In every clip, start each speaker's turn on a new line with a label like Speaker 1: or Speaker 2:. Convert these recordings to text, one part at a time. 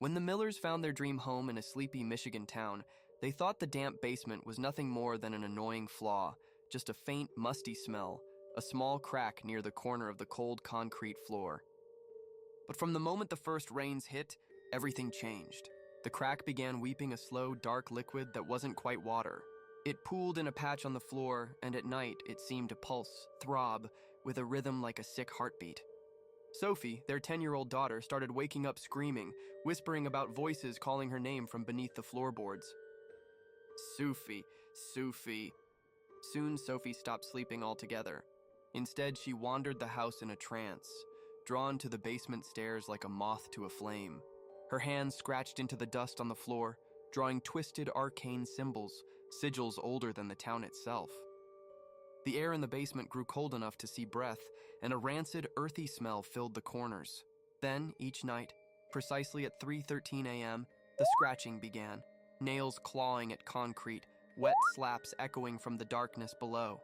Speaker 1: When the Millers found their dream home in a sleepy Michigan town, they thought the damp basement was nothing more than an annoying flaw, just a faint, musty smell, a small crack near the corner of the cold concrete floor. But from the moment the first rains hit, everything changed. The crack began weeping a slow, dark liquid that wasn't quite water. It pooled in a patch on the floor, and at night it seemed to pulse, throb, with a rhythm like a sick heartbeat. Sophie, their 10-year-old daughter, started waking up screaming, whispering about voices calling her name from beneath the floorboards. Sophie, Sophie. Soon Sophie stopped sleeping altogether. Instead, she wandered the house in a trance, drawn to the basement stairs like a moth to a flame. Her hands scratched into the dust on the floor, drawing twisted arcane symbols, sigils older than the town itself. The air in the basement grew cold enough to see breath, and a rancid, earthy smell filled the corners. Then, each night, precisely at 3:13 a.m., the scratching began, nails clawing at concrete, wet slaps echoing from the darkness below.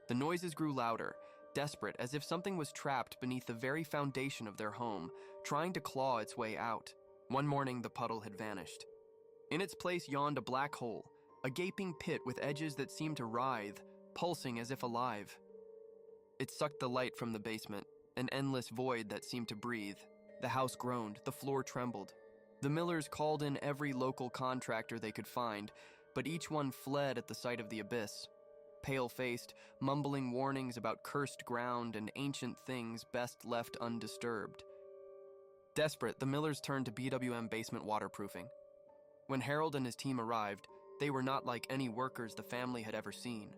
Speaker 1: The noises grew louder, desperate, as if something was trapped beneath the very foundation of their home, trying to claw its way out. One morning, the puddle had vanished. In its place yawned a black hole, a gaping pit with edges that seemed to writhe, pulsing as if alive. It sucked the light from the basement, an endless void that seemed to breathe. The house groaned, the floor trembled. The Millers called in every local contractor they could find, but each one fled at the sight of the abyss. Pale-faced, mumbling warnings about cursed ground and ancient things best left undisturbed. Desperate, the Millers turned to BWM basement waterproofing. When Harold and his team arrived, they were not like any workers the family had ever seen.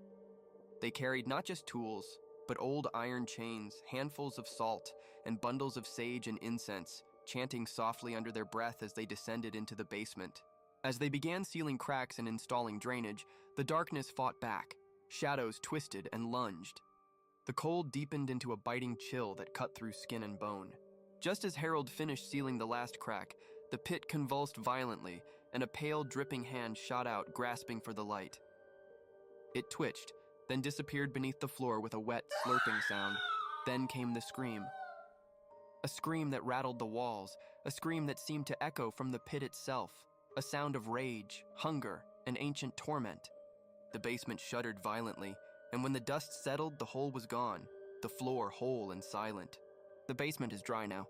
Speaker 1: They carried not just tools, but old iron chains, handfuls of salt, and bundles of sage and incense, chanting softly under their breath as they descended into the basement. As they began sealing cracks and installing drainage, the darkness fought back. Shadows twisted and lunged. The cold deepened into a biting chill that cut through skin and bone. Just as Harold finished sealing the last crack, the pit convulsed violently, and a pale, dripping hand shot out, grasping for the light. It twitched, then disappeared beneath the floor with a wet, slurping sound. Then came the scream. A scream that rattled the walls, a scream that seemed to echo from the pit itself, a sound of rage, hunger, and ancient torment. The basement shuddered violently, and when the dust settled, the hole was gone, the floor whole and silent. The basement is dry now.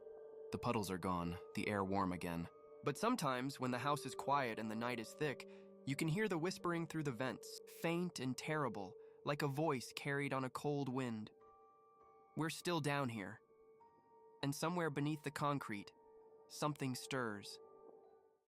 Speaker 1: The puddles are gone, the air warm again. But sometimes, when the house is quiet and the night is thick, you can hear the whispering through the vents, faint and terrible, like a voice carried on a cold wind. We're still down here. And somewhere beneath the concrete, something stirs.